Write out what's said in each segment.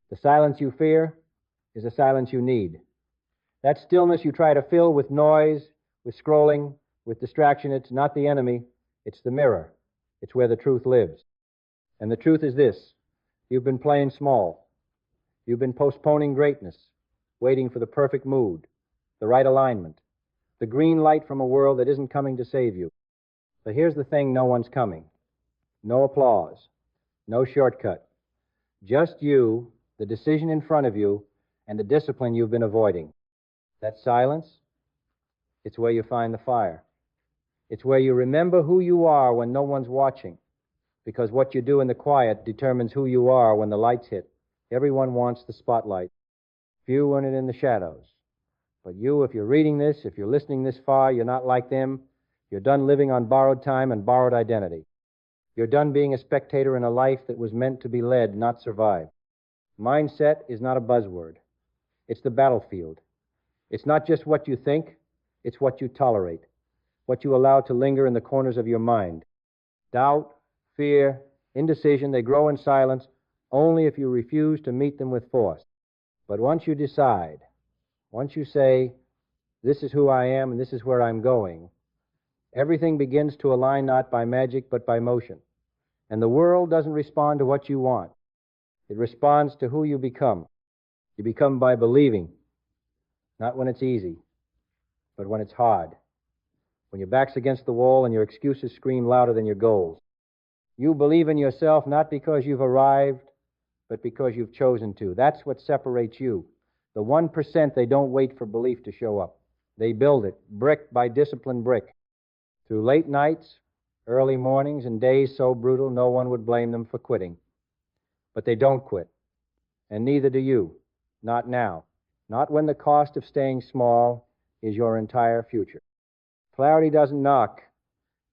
The silence you fear is the silence you need. That stillness you try to fill with noise, with scrolling, with distraction, it's not the enemy, it's the mirror. It's where the truth lives. And the truth is this: you've been playing small. You've been postponing greatness, waiting for the perfect mood, the right alignment, the green light from a world that isn't coming to save you. But here's the thing: no one's coming. No applause. No shortcut. Just you, the decision in front of you, and the discipline you've been avoiding. That silence, it's where you find the fire. It's where you remember who you are when no one's watching, because what you do in the quiet determines who you are when the lights hit. Everyone wants the spotlight. Few want it in the shadows. But you, if you're reading this, if you're listening this far, you're not like them. You're done living on borrowed time and borrowed identity. You're done being a spectator in a life that was meant to be led, not survived. Mindset is not a buzzword. It's the battlefield. It's not just what you think, it's what you tolerate, what you allow to linger in the corners of your mind. Doubt, fear, indecision, they grow in silence only if you refuse to meet them with force. But once you decide, once you say, this is who I am and this is where I'm going, everything begins to align not by magic but by motion. And the world doesn't respond to what you want. It responds to who you become. You become by believing, not when it's easy, but when it's hard. When your back's against the wall and your excuses scream louder than your goals. You believe in yourself not because you've arrived, but because you've chosen to. That's what separates you. The 1%, they don't wait for belief to show up. They build it, brick by disciplined brick. Through late nights, early mornings, and days so brutal no one would blame them for quitting. But they don't quit. And neither do you. Not now. Not when the cost of staying small is your entire future. Clarity doesn't knock.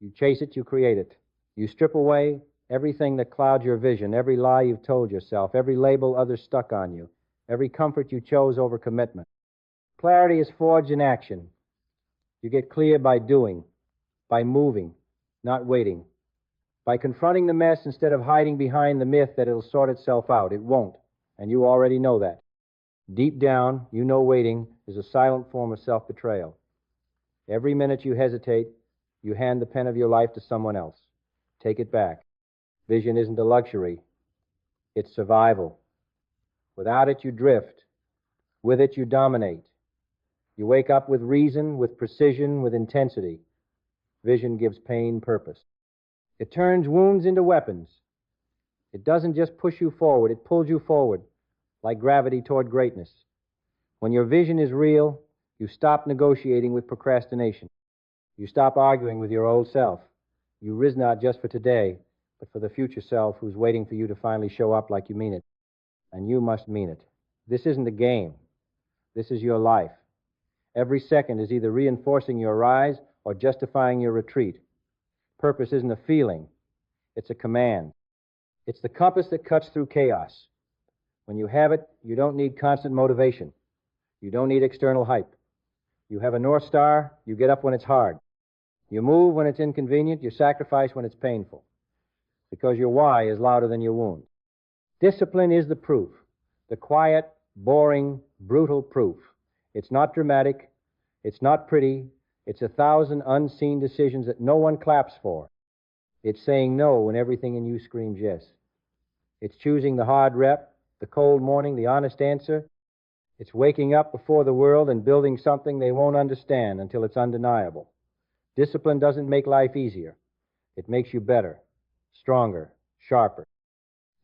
You chase it, you create it. You strip away everything that clouds your vision, every lie you've told yourself, every label others stuck on you, every comfort you chose over commitment. Clarity is forged in action. You get clear by doing, by moving, not waiting, by confronting the mess instead of hiding behind the myth that it'll sort itself out. It won't, and you already know that. Deep down, you know waiting is a silent form of self-betrayal. Every minute you hesitate, you hand the pen of your life to someone else. Take it back. Vision isn't a luxury. It's survival. Without it, you drift. With it, you dominate. You wake up with reason, with precision, with intensity. Vision gives pain purpose. It turns wounds into weapons. It doesn't just push you forward, it pulls you forward, like gravity toward greatness. When your vision is real, you stop negotiating with procrastination. You stop arguing with your old self. You risk not just for today, but for the future self who's waiting for you to finally show up like you mean it. And you must mean it. This isn't a game. This is your life. Every second is either reinforcing your rise or justifying your retreat. Purpose isn't a feeling. It's a command. It's the compass that cuts through chaos. When you have it, you don't need constant motivation. You don't need external hype. You have a North Star, you get up when it's hard. You move when it's inconvenient, you sacrifice when it's painful. Because your why is louder than your wounds. Discipline is the proof. The quiet, boring, brutal proof. It's not dramatic. It's not pretty. It's 1,000 unseen decisions that no one claps for. It's saying no when everything in you screams yes. It's choosing the hard rep, the cold morning, the honest answer. It's waking up before the world and building something they won't understand until it's undeniable. Discipline doesn't make life easier. It makes you better, stronger, sharper.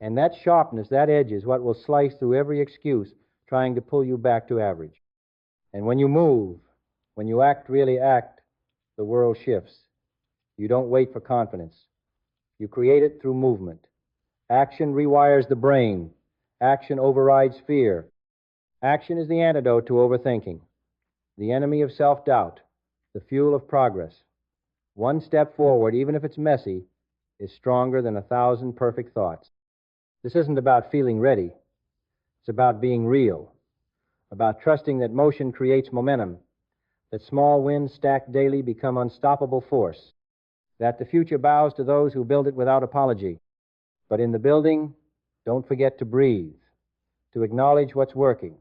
And that sharpness, that edge, is what will slice through every excuse trying to pull you back to average. And when you move, when you act, really act, the world shifts. You don't wait for confidence. You create it through movement. Action rewires the brain. Action overrides fear. Action is the antidote to overthinking, the enemy of self-doubt, the fuel of progress. One step forward, even if it's messy, is stronger than 1,000 perfect thoughts. This isn't about feeling ready. It's about being real, about trusting that motion creates momentum, that small wins stacked daily become unstoppable force, that the future bows to those who build it without apology. But in the building, don't forget to breathe. to acknowledge what's working,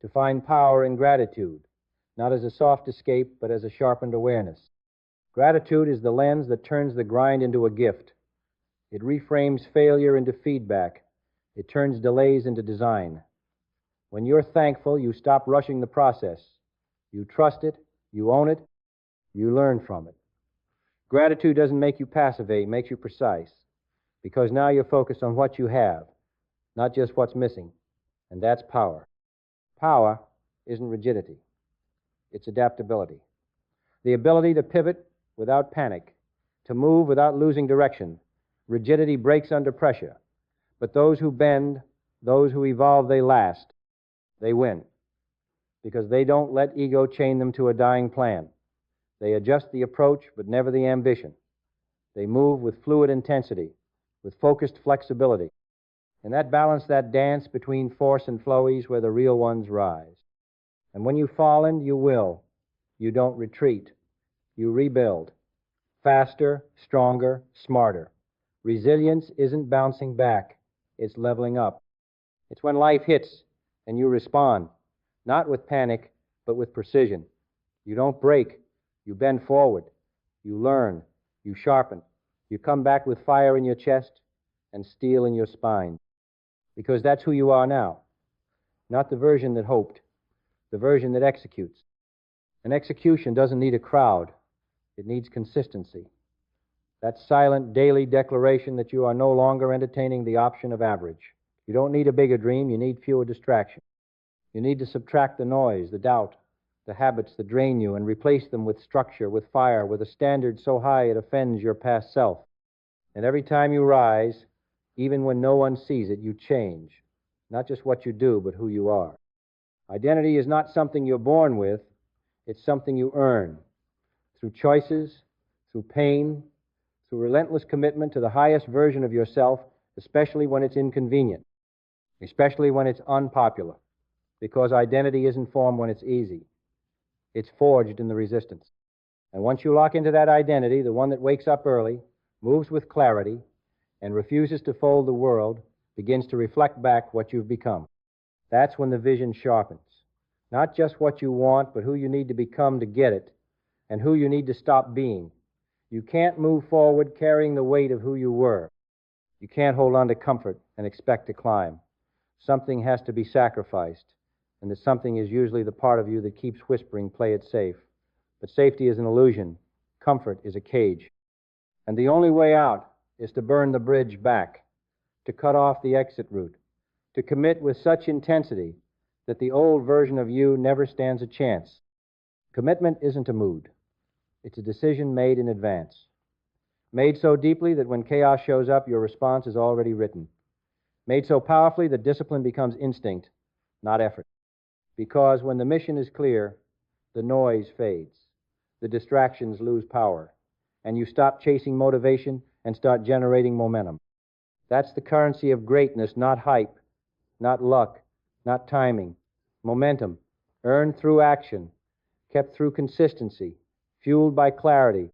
to find power in gratitude, not as a soft escape, but as a sharpened awareness. Gratitude is the lens that turns the grind into a gift. It reframes failure into feedback. It turns delays into design. When you're thankful, you stop rushing the process. You trust it, you own it, you learn from it. Gratitude doesn't make you passive, it makes you precise, because now you're focused on what you have, not just what's missing, and that's power. Power isn't rigidity. It's adaptability. The ability to pivot without panic, to move without losing direction. Rigidity breaks under pressure, but those who bend, those who evolve, they last. They win, because they don't let ego chain them to a dying plan. They adjust the approach, but never the ambition. They move with fluid intensity, with focused flexibility. And that balance, that dance between force and flow is where the real ones rise. And when you've fallen, you will. You don't retreat. You rebuild. Faster, stronger, smarter. Resilience isn't bouncing back. It's leveling up. It's when life hits and you respond, not with panic, but with precision. You don't break. You bend forward. You learn. You sharpen. You come back with fire in your chest and steel in your spine. Because that's who you are now. Not the version that hoped, the version that executes. An execution doesn't need a crowd. It needs consistency. That silent daily declaration that you are no longer entertaining the option of average. You don't need a bigger dream. You need fewer distractions. You need to subtract the noise, the doubt, the habits that drain you, and replace them with structure, with fire, with a standard so high it offends your past self. And every time you rise, even when no one sees it, you change. Not just what you do, but who you are. Identity is not something you're born with. It's something you earn. Through choices, through pain, through relentless commitment to the highest version of yourself, especially when it's inconvenient, especially when it's unpopular, because identity isn't formed when it's easy. It's forged in the resistance. And once you lock into that identity, the one that wakes up early, moves with clarity, and refuses to fold the world, begins to reflect back what you've become. That's when the vision sharpens. Not just what you want, but who you need to become to get it, and who you need to stop being. You can't move forward carrying the weight of who you were. You can't hold on to comfort and expect to climb. Something has to be sacrificed, and the something is usually the part of you that keeps whispering, play it safe. But safety is an illusion. Comfort is a cage. And the only way out is to burn the bridge back, to cut off the exit route, to commit with such intensity that the old version of you never stands a chance. Commitment isn't a mood. It's a decision made in advance. Made so deeply that when chaos shows up, your response is already written. Made so powerfully that discipline becomes instinct, not effort. Because when the mission is clear, the noise fades. The distractions lose power. And you stop chasing motivation and start generating momentum. That's the currency of greatness, not hype, not luck, not timing. Momentum, earned through action, kept through consistency, fueled by clarity.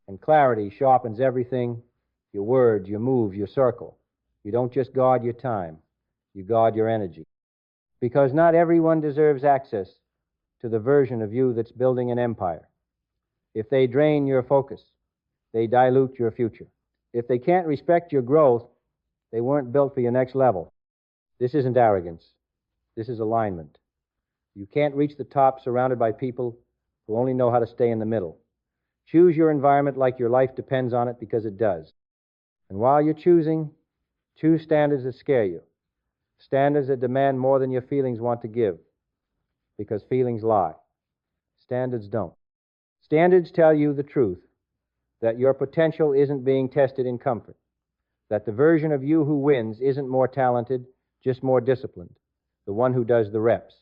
And clarity sharpens everything, your words, your moves, your circle. You don't just guard your time, you guard your energy. Because not everyone deserves access to the version of you that's building an empire. If they drain your focus, they dilute your future. If they can't respect your growth, they weren't built for your next level. This isn't arrogance. This is alignment. You can't reach the top surrounded by people who only know how to stay in the middle. Choose your environment like your life depends on it, because it does. And while you're choosing, choose standards that scare you. Standards that demand more than your feelings want to give, because feelings lie. Standards don't. Standards tell you the truth, that your potential isn't being tested in comfort, that the version of you who wins isn't more talented, just more disciplined, the one who does the reps,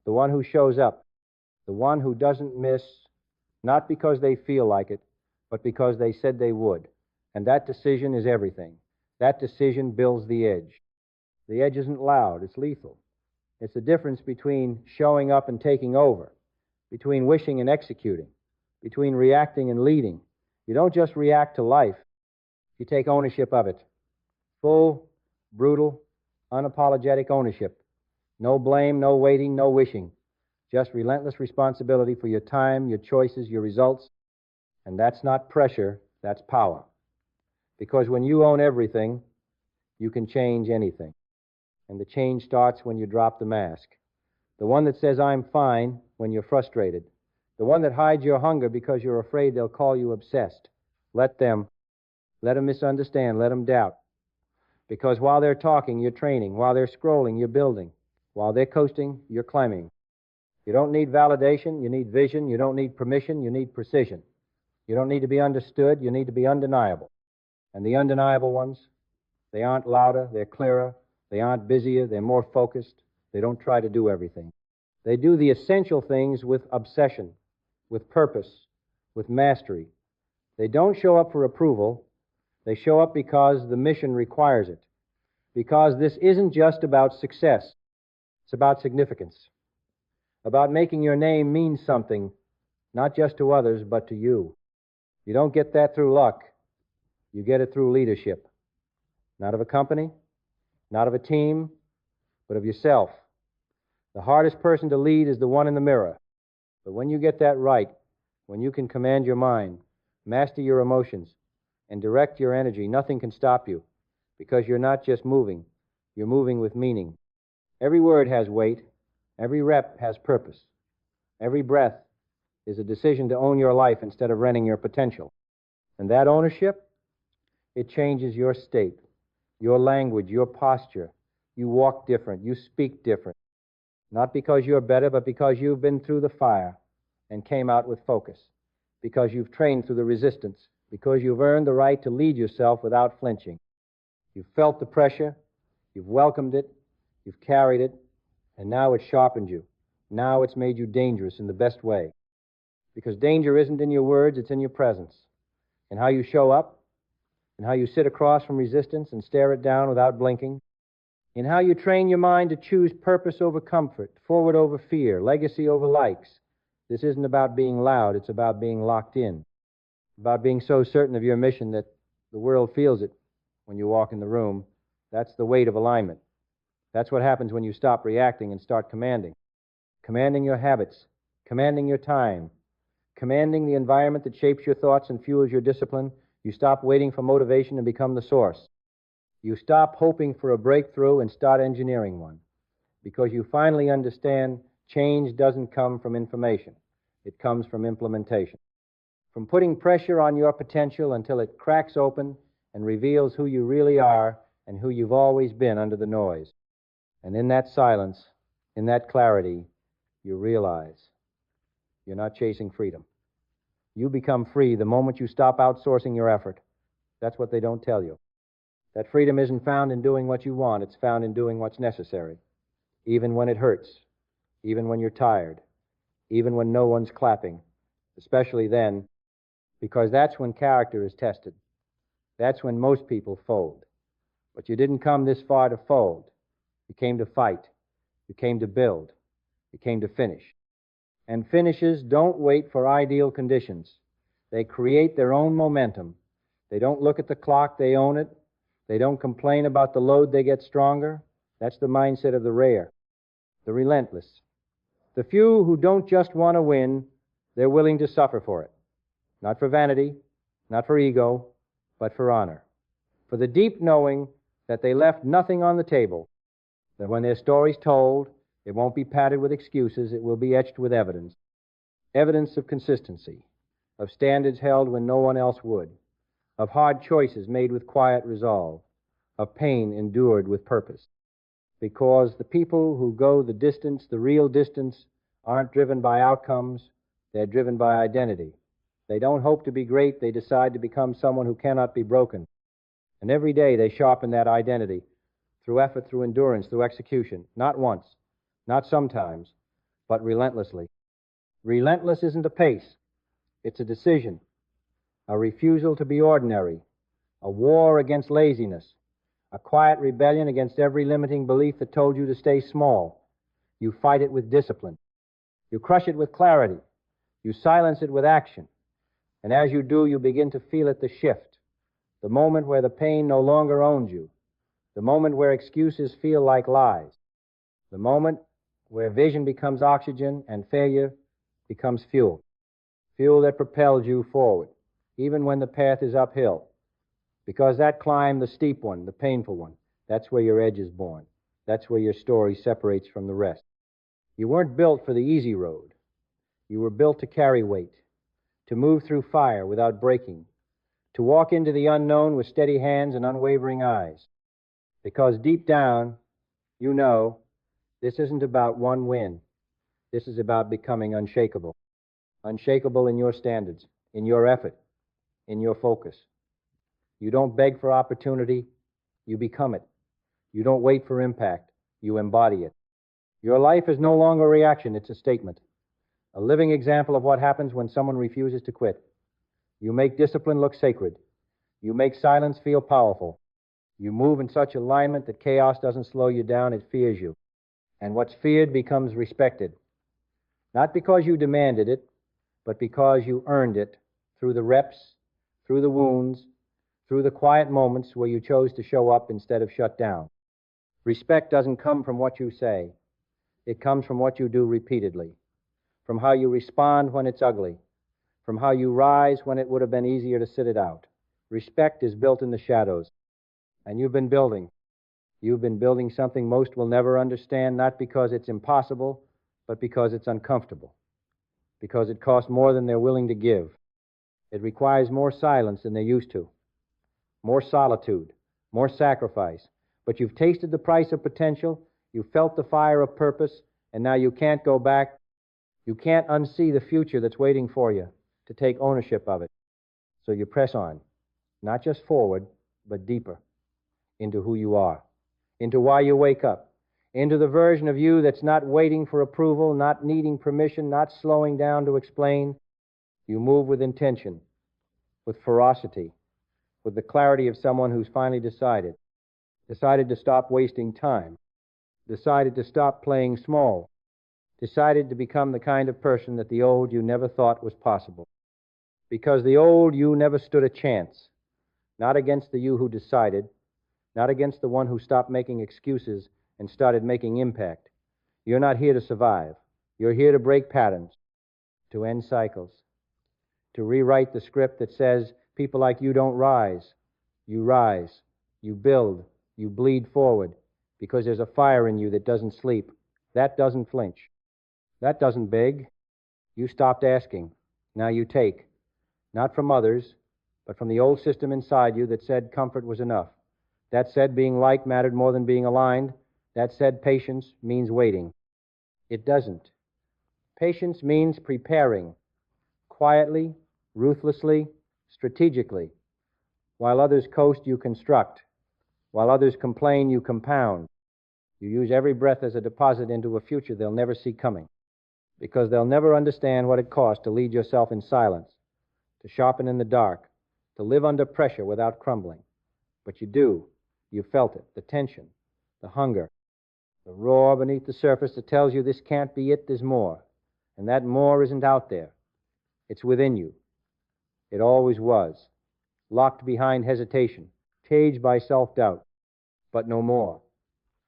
the one who shows up, the one who doesn't miss, not because they feel like it, but because they said they would. And that decision is everything. That decision builds the edge. The edge isn't loud, it's lethal. It's the difference between showing up and taking over, between wishing and executing, between reacting and leading. You don't just react to life, you take ownership of it. Full, brutal, unapologetic ownership. No blame, no waiting, no wishing. Just relentless responsibility for your time, your choices, your results. And that's not pressure, that's power. Because when you own everything, you can change anything. And the change starts when you drop the mask. The one that says, I'm fine, when you're frustrated. The one that hides your hunger because you're afraid they'll call you obsessed. Let them misunderstand, let them doubt. Because while they're talking, you're training. While they're scrolling, you're building. While they're coasting, you're climbing. You don't need validation, you need vision. You don't need permission, you need precision. You don't need to be understood, you need to be undeniable. And the undeniable ones, they aren't louder, they're clearer, they aren't busier, they're more focused. They don't try to do everything. They do the essential things with obsession, with purpose, with mastery. They don't show up for approval. They show up because the mission requires it. Because this isn't just about success. It's about significance. About making your name mean something, not just to others, but to you. You don't get that through luck. You get it through leadership. Not of a company, not of a team, but of yourself. The hardest person to lead is the one in the mirror. But when you get that right, when you can command your mind, master your emotions, and direct your energy, nothing can stop you, because you're not just moving, you're moving with meaning. Every word has weight, every rep has purpose, every breath is a decision to own your life instead of renting your potential. And that ownership, it changes your state, your language, your posture. You walk different, you speak different. Not because you're better, but because you've been through the fire and came out with focus. Because you've trained through the resistance. Because you've earned the right to lead yourself without flinching. You've felt the pressure, you've welcomed it, you've carried it, and now it's sharpened you. Now it's made you dangerous in the best way. Because danger isn't in your words, it's in your presence. And how you show up, and how you sit across from resistance and stare it down without blinking, in how you train your mind to choose purpose over comfort, forward over fear, legacy over likes. This isn't about being loud, it's about being locked in. About being so certain of your mission that the world feels it when you walk in the room. That's the weight of alignment. That's what happens when you stop reacting and start commanding. Commanding your habits, commanding your time, commanding the environment that shapes your thoughts and fuels your discipline. You stop waiting for motivation and become the source. You stop hoping for a breakthrough and start engineering one, because you finally understand change doesn't come from information. It comes from implementation. From putting pressure on your potential until it cracks open and reveals who you really are and who you've always been under the noise. And in that silence, in that clarity, you realize you're not chasing freedom. You become free the moment you stop outsourcing your effort. That's what they don't tell you. That freedom isn't found in doing what you want. It's found in doing what's necessary, even when it hurts, even when you're tired, even when no one's clapping, especially then, because that's when character is tested. That's when most people fold. But you didn't come this far to fold. You came to fight. You came to build. You came to finish. And finishes don't wait for ideal conditions. They create their own momentum. They don't look at the clock, they own it. They don't complain about the load, they get stronger. That's the mindset of the rare, the relentless. The few who don't just want to win, they're willing to suffer for it. Not for vanity, not for ego, but for honor. For the deep knowing that they left nothing on the table, that when their story's told, it won't be padded with excuses, it will be etched with evidence. Evidence of consistency, of standards held when no one else would, of hard choices made with quiet resolve, of pain endured with purpose. Because the people who go the distance, the real distance, aren't driven by outcomes, they're driven by identity. They don't hope to be great, they decide to become someone who cannot be broken. And every day they sharpen that identity through effort, through endurance, through execution. Not once, not sometimes, but relentlessly. Relentless isn't a pace, it's a decision, a refusal to be ordinary, a war against laziness, a quiet rebellion against every limiting belief that told you to stay small. You fight it with discipline. You crush it with clarity. You silence it with action. And as you do, you begin to feel it, the shift, the moment where the pain no longer owns you, the moment where excuses feel like lies, The moment where vision becomes oxygen and failure becomes fuel. Fuel that propels you forward, even when the path is uphill. Because that climb, the steep one, the painful one, that's where your edge is born. That's where your story separates from the rest. You weren't built for the easy road. You were built to carry weight, to move through fire without breaking, to walk into the unknown with steady hands and unwavering eyes. Because deep down, you know, this isn't about one win. This is about becoming unshakable. Unshakable in your standards, in your effort, in your focus. You don't beg for opportunity, you become it. You don't wait for impact, you embody it. Your life is no longer a reaction, it's a statement. A living example of what happens when someone refuses to quit. You make discipline look sacred. You make silence feel powerful. You move in such alignment that chaos doesn't slow you down, it fears you. And what's feared becomes respected. Not because you demanded it, but because you earned it through the reps, through the wounds, through the quiet moments where you chose to show up instead of shut down. Respect doesn't come from what you say. It comes from what you do repeatedly, from how you respond when it's ugly, from how you rise when it would have been easier to sit it out. Respect is built in the shadows, and you've been building. You've been building something most will never understand, not because it's impossible, but because it's uncomfortable, because it costs more than they're willing to give. It requires more silence than they're used to, more solitude, more sacrifice. But you've tasted the price of potential, you've felt the fire of purpose, and now you can't go back. You can't unsee the future that's waiting for you to take ownership of it. So you press on, not just forward, but deeper into who you are, into why you wake up, into the version of you that's not waiting for approval, not needing permission, not slowing down to explain. You move with intention, with ferocity, with the clarity of someone who's finally decided to stop wasting time, decided to stop playing small, decided to become the kind of person that the old you never thought was possible. Because the old you never stood a chance, not against the you who decided, not against the one who stopped making excuses and started making impact. You're not here to survive. You're here to break patterns, to end cycles, to rewrite the script that says people like you don't rise. You rise, you build, you bleed forward, because there's a fire in you that doesn't sleep, that doesn't flinch, that doesn't beg. You stopped asking. Now you take, not from others, but from the old system inside you that said comfort was enough. That said being liked mattered more than being aligned. That said patience means waiting. It doesn't. Patience means preparing, quietly, ruthlessly, strategically. While others coast, you construct. While others complain, you compound. You use every breath as a deposit into a future they'll never see coming, because they'll never understand what it costs to lead yourself in silence, to sharpen in the dark, to live under pressure without crumbling. But you do. You felt it, the tension, the hunger, the roar beneath the surface that tells you this can't be it, there's more. And that more isn't out there. It's within you. It always was. Locked behind hesitation, caged by self-doubt. But no more.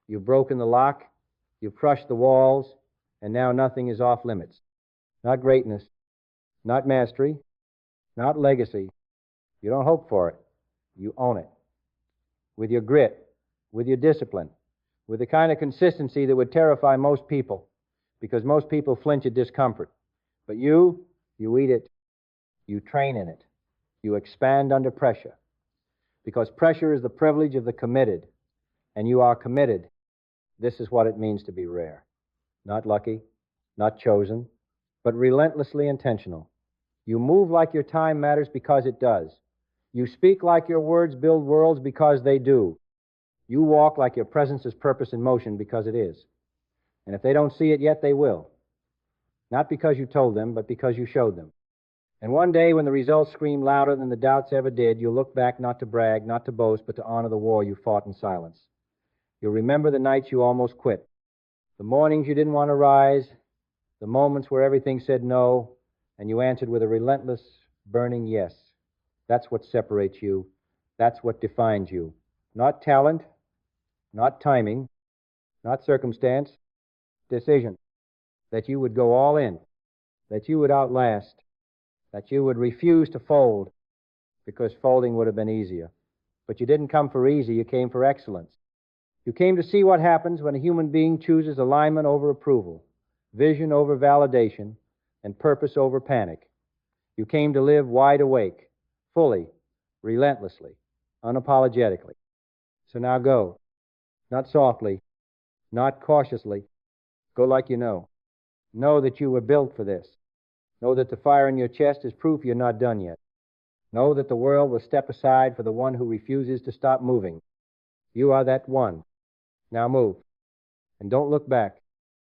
You've broken the lock, you've crushed the walls, and now nothing is off limits. Not greatness, not mastery, not legacy. You don't hope for it. You own it. With your grit, with your discipline, with the kind of consistency that would terrify most people, because most people flinch at discomfort. But you eat it. You train in it. You expand under pressure, because pressure is the privilege of the committed, and you are committed. This is what it means to be rare. Not lucky, not chosen, but relentlessly intentional. You move like your time matters because it does. You speak like your words build worlds because they do. You walk like your presence is purpose in motion because it is. And if they don't see it yet, they will. Not because you told them, but because you showed them. And one day when the results scream louder than the doubts ever did, you'll look back not to brag, not to boast, but to honor the war you fought in silence. You'll remember the nights you almost quit, the mornings you didn't want to rise, the moments where everything said no, and you answered with a relentless, burning yes. That's what separates you. That's what defines you. Not talent, not timing, not circumstance, decision that you would go all in, that you would outlast, that you would refuse to fold because folding would have been easier. But you didn't come for easy, you came for excellence. You came to see what happens when a human being chooses alignment over approval, vision over validation, and purpose over panic. You came to live wide awake, fully, relentlessly, unapologetically. So now go. Not softly, not cautiously. Go like you know. Know that you were built for this. Know that the fire in your chest is proof you're not done yet. Know that the world will step aside for the one who refuses to stop moving. You are that one. Now move. And don't look back.